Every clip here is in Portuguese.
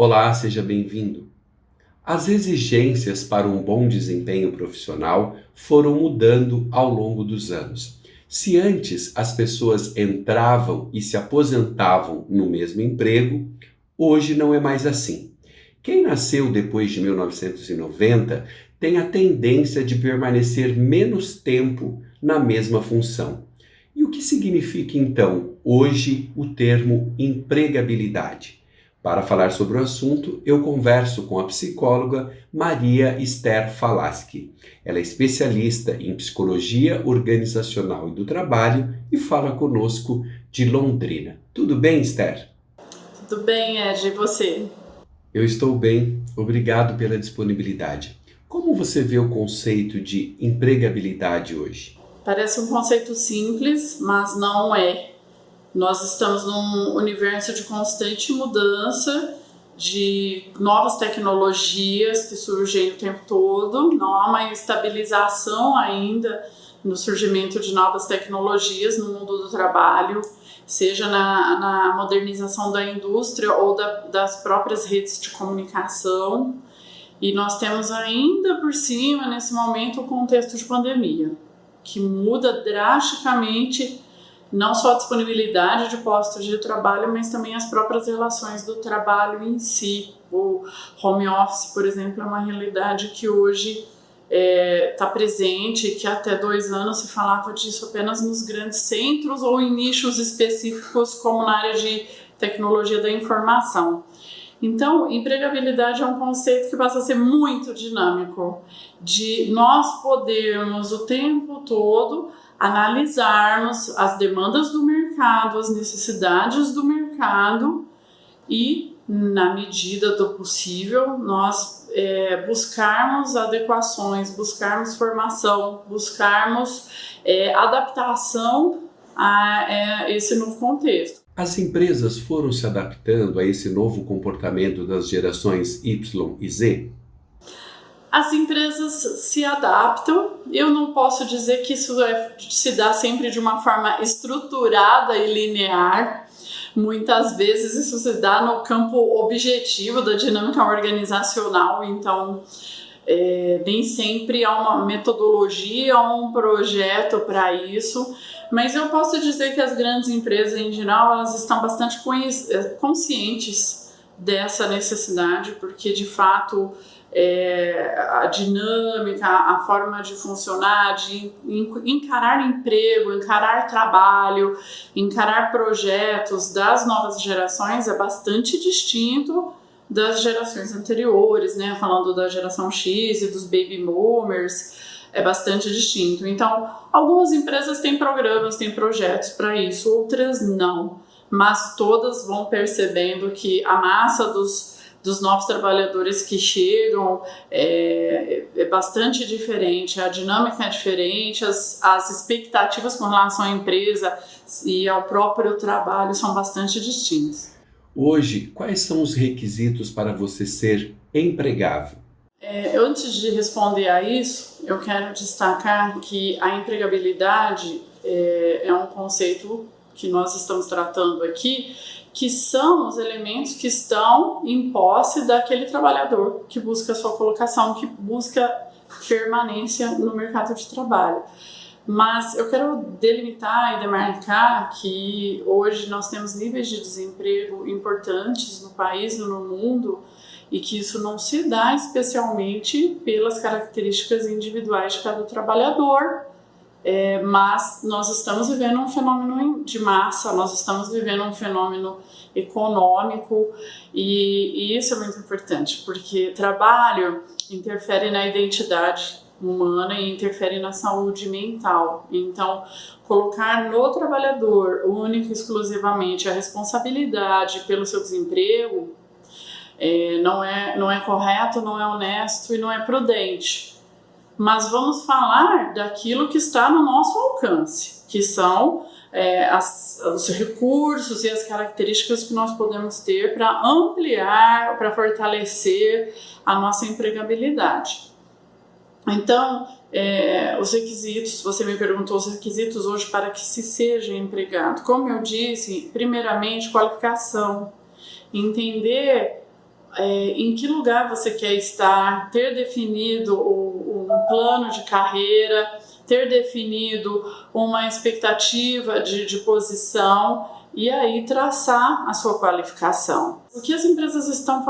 Olá, seja bem-vindo. As exigências para um bom desempenho profissional foram mudando ao longo dos anos. Se antes as pessoas entravam e se aposentavam no mesmo emprego, hoje não é mais assim. Quem nasceu depois de 1990 tem a tendência de permanecer menos tempo na mesma função. E o que significa então hoje o termo empregabilidade? Para falar sobre o assunto, eu converso com a psicóloga Maria Esther Falaschi. Ela é especialista em psicologia organizacional e do trabalho e fala conosco de Londrina. Tudo bem, Esther? Tudo bem, Ed, e você? Eu estou bem, obrigado pela disponibilidade. Como você vê o conceito de empregabilidade hoje? Parece um conceito simples, mas não é. Nós estamos num universo de constante mudança, de novas tecnologias que surgem o tempo todo, não há uma estabilização ainda no surgimento de novas tecnologias no mundo do trabalho, seja na modernização da indústria ou das próprias redes de comunicação. E nós temos ainda por cima, nesse momento, o contexto de pandemia, que muda drasticamente não só a disponibilidade de postos de trabalho, mas também as próprias relações do trabalho em si. O home office, por exemplo, é uma realidade que hoje está presente, que até 2 anos se falava disso apenas nos grandes centros ou em nichos específicos, como na área de tecnologia da informação. Então, empregabilidade é um conceito que passa a ser muito dinâmico, de nós podermos o tempo todo analisarmos as demandas do mercado, as necessidades do mercado e, na medida do possível, nós buscarmos adequações, buscarmos formação, buscarmos adaptação a esse novo contexto. As empresas foram se adaptando a esse novo comportamento das gerações Y e Z? As empresas se adaptam. Eu não posso dizer que isso se dá sempre de uma forma estruturada e linear. Muitas vezes isso se dá no campo objetivo da dinâmica organizacional, então nem sempre há uma metodologia ou um projeto para isso, mas eu posso dizer que as grandes empresas em geral elas estão bastante conscientes dessa necessidade, porque de fato a dinâmica, a forma de funcionar, de encarar emprego, encarar trabalho, encarar projetos das novas gerações é bastante distinto das gerações anteriores, né? Falando da geração X e dos baby boomers, é bastante distinto. Então, algumas empresas têm programas, têm projetos para isso, outras não, mas todas vão percebendo que a massa dos novos trabalhadores que chegam é bastante diferente, a dinâmica é diferente, as expectativas com relação à empresa e ao próprio trabalho são bastante distintas. Hoje, quais são os requisitos para você ser empregável? Antes de responder a isso, eu quero destacar que a empregabilidade é um conceito que nós estamos tratando aqui, que são os elementos que estão em posse daquele trabalhador que busca a sua colocação, que busca permanência no mercado de trabalho. Mas eu quero delimitar e demarcar que hoje nós temos níveis de desemprego importantes no país e no mundo e que isso não se dá especialmente pelas características individuais de cada trabalhador, mas nós estamos vivendo um fenômeno de massa, nós estamos vivendo um fenômeno econômico e isso é muito importante, porque trabalho interfere na identidade humana e interfere na saúde mental. Então, colocar no trabalhador única e exclusivamente a responsabilidade pelo seu desemprego não é correto, não é honesto e não é prudente. Mas vamos falar daquilo que está no nosso alcance, que são os recursos e as características que nós podemos ter para ampliar, para fortalecer a nossa empregabilidade. Então, os requisitos, você me perguntou os requisitos hoje para que se seja empregado. Como eu disse, primeiramente, qualificação, entender em que lugar você quer estar, ter definido um plano de carreira, ter definido uma expectativa de posição e aí traçar a sua qualificação. O que as empresas estão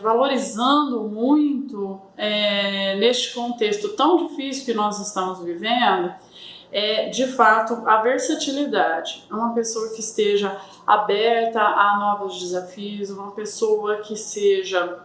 valorizando muito neste contexto tão difícil que nós estamos vivendo é, de fato, a versatilidade. É uma pessoa que esteja aberta a novos desafios, uma pessoa que seja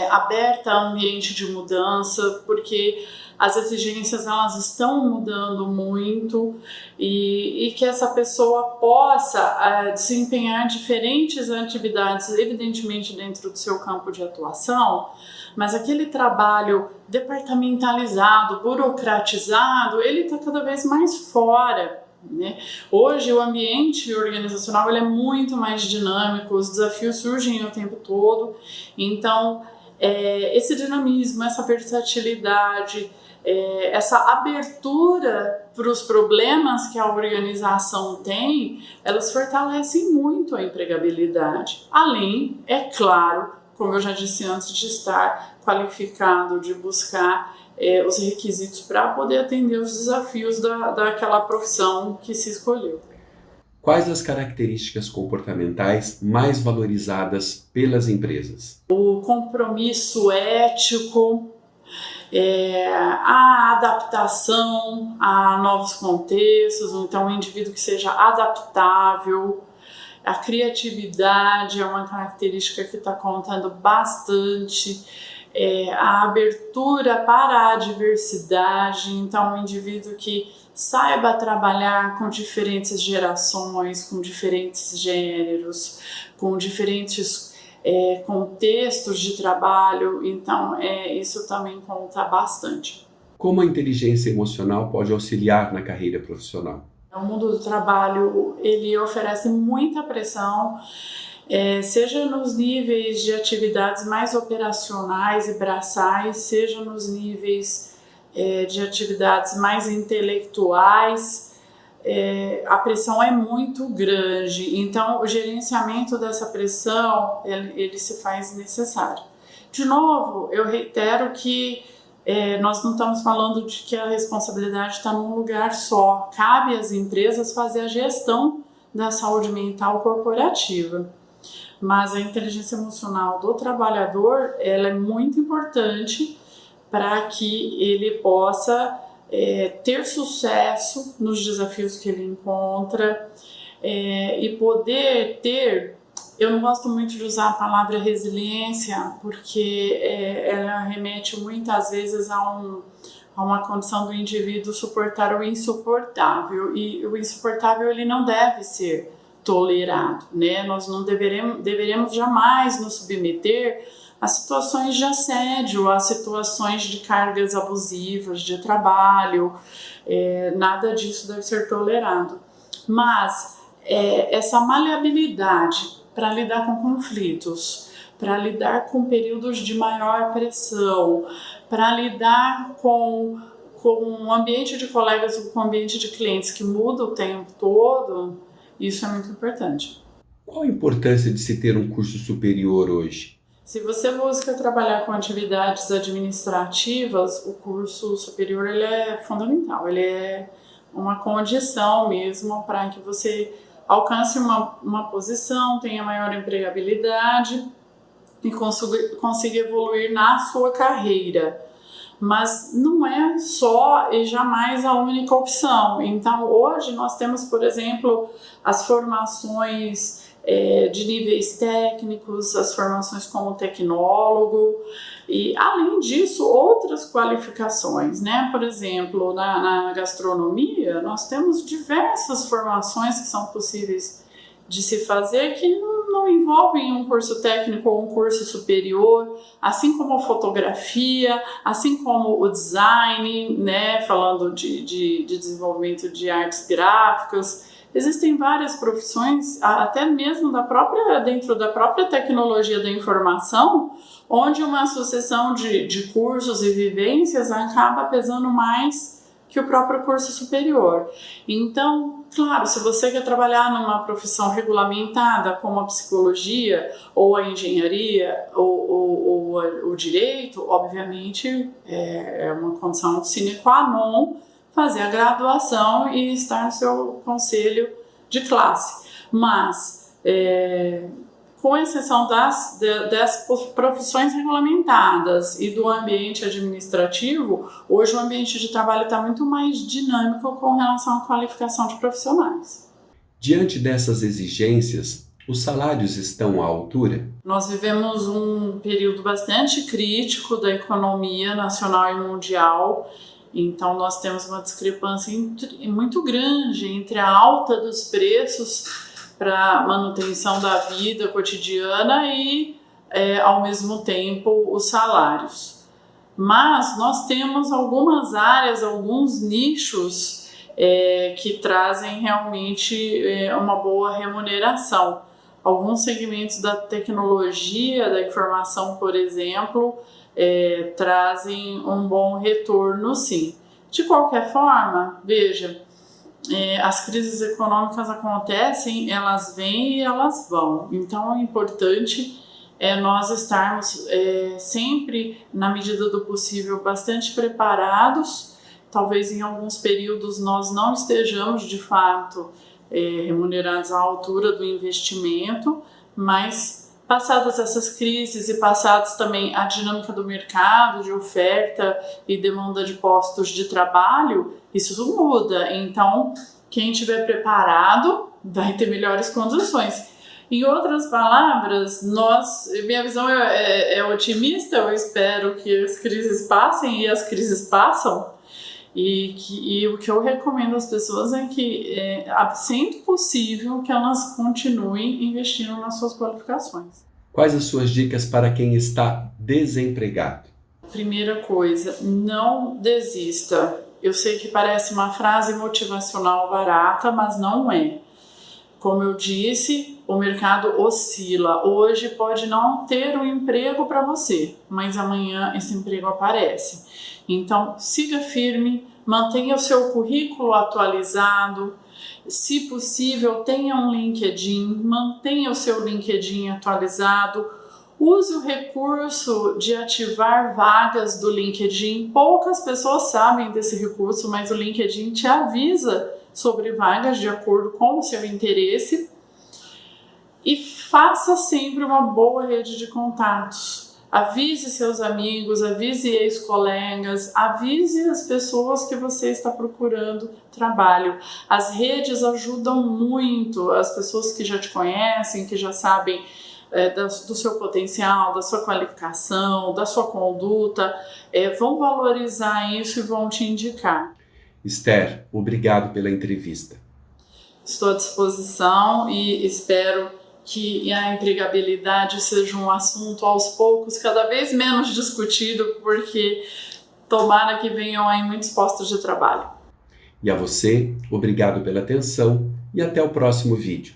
aberta a ambiente de mudança, porque as exigências elas estão mudando muito e que essa pessoa possa desempenhar diferentes atividades, evidentemente dentro do seu campo de atuação, mas aquele trabalho departamentalizado, burocratizado, ele está cada vez mais fora. Né? Hoje o ambiente organizacional ele é muito mais dinâmico, os desafios surgem o tempo todo, então esse dinamismo, essa versatilidade, essa abertura para os problemas que a organização tem, elas fortalecem muito a empregabilidade, além, é claro, como eu já disse antes, de estar qualificado, de buscar os requisitos para poder atender os desafios daquela profissão que se escolheu. Quais as características comportamentais mais valorizadas pelas empresas? O compromisso ético, a adaptação a novos contextos, então um indivíduo que seja adaptável, a criatividade é uma característica que está contando bastante, a abertura para a diversidade, então um indivíduo que saiba trabalhar com diferentes gerações, com diferentes gêneros, com diferentes contextos de trabalho, então isso também conta bastante. Como a inteligência emocional pode auxiliar na carreira profissional? O mundo do trabalho, ele oferece muita pressão, seja nos níveis de atividades mais operacionais e braçais, seja nos níveis de atividades mais intelectuais, a pressão é muito grande, então o gerenciamento dessa pressão, ele se faz necessário. De novo, eu reitero que nós não estamos falando de que a responsabilidade está num lugar só, cabe às empresas fazer a gestão da saúde mental corporativa, mas a inteligência emocional do trabalhador, ela é muito importante para que ele possa ter sucesso nos desafios que ele encontra e poder ter, eu não gosto muito de usar a palavra resiliência, porque ela remete muitas vezes a uma condição do indivíduo suportar o insuportável, e o insuportável ele não deve ser tolerado, né? Nós não deveremos jamais nos submeter a situações de assédio, a situações de cargas abusivas de trabalho, nada disso deve ser tolerado. Mas essa maleabilidade para lidar com conflitos, para lidar com períodos de maior pressão, para lidar com um ambiente de colegas ou com um ambiente de clientes que muda o tempo todo, isso é muito importante. Qual a importância de se ter um curso superior hoje? Se você busca trabalhar com atividades administrativas, o curso superior ele é fundamental, ele é uma condição mesmo para que você alcance uma posição, tenha maior empregabilidade e consiga evoluir na sua carreira. Mas não é só e jamais a única opção. Então, hoje nós temos, por exemplo, as formações de níveis técnicos, as formações como tecnólogo e, além disso, outras qualificações, né? Por exemplo, na gastronomia, nós temos diversas formações que são possíveis de se fazer que não envolvem um curso técnico ou um curso superior, assim como a fotografia, assim como o design, né? Falando de desenvolvimento de artes gráficas. Existem várias profissões, até mesmo dentro da própria tecnologia da informação, onde uma sucessão de cursos e vivências acaba pesando mais que o próprio curso superior. Então, claro, se você quer trabalhar numa profissão regulamentada como a psicologia ou a engenharia ou o direito, obviamente é uma condição sine qua non fazer a graduação e estar no seu conselho de classe. Mas, com exceção das profissões regulamentadas e do ambiente administrativo, hoje o ambiente de trabalho está muito mais dinâmico com relação à qualificação de profissionais. Diante dessas exigências, os salários estão à altura? Nós vivemos um período bastante crítico da economia nacional e mundial. Então, nós temos uma discrepância muito grande entre a alta dos preços para manutenção da vida cotidiana e, ao mesmo tempo, os salários. Mas nós temos algumas áreas, alguns nichos que trazem realmente uma boa remuneração. Alguns segmentos da tecnologia, da informação, por exemplo, trazem um bom retorno, sim. De qualquer forma, veja, as crises econômicas acontecem, elas vêm e elas vão. Então, é importante nós estarmos sempre, na medida do possível, bastante preparados. Talvez em alguns períodos nós não estejamos, de fato, remunerados à altura do investimento, mas passadas essas crises e passadas também a dinâmica do mercado, de oferta e demanda de postos de trabalho, isso muda. Então, quem estiver preparado vai ter melhores condições. Em outras palavras, minha visão é otimista, eu espero que as crises passem e as crises passam. E o que eu recomendo às pessoas é que, sendo possível, que elas continuem investindo nas suas qualificações. Quais as suas dicas para quem está desempregado? Primeira coisa, não desista. Eu sei que parece uma frase motivacional barata, mas não é. Como eu disse, o mercado oscila. Hoje pode não ter um emprego para você, mas amanhã esse emprego aparece. Então, siga firme, mantenha o seu currículo atualizado. Se possível, tenha um LinkedIn, mantenha o seu LinkedIn atualizado. Use o recurso de ativar vagas do LinkedIn. Poucas pessoas sabem desse recurso, mas o LinkedIn te avisa sobre vagas de acordo com o seu interesse. E faça sempre uma boa rede de contatos. Avise seus amigos, avise ex-colegas, avise as pessoas que você está procurando trabalho. As redes ajudam muito, as pessoas que já te conhecem, que já sabem do seu potencial, da sua qualificação, da sua conduta, vão valorizar isso e vão te indicar. Esther, obrigado pela entrevista. Estou à disposição e espero que a empregabilidade seja um assunto aos poucos cada vez menos discutido, porque tomara que venham aí muitos postos de trabalho. E a você, obrigado pela atenção e até o próximo vídeo.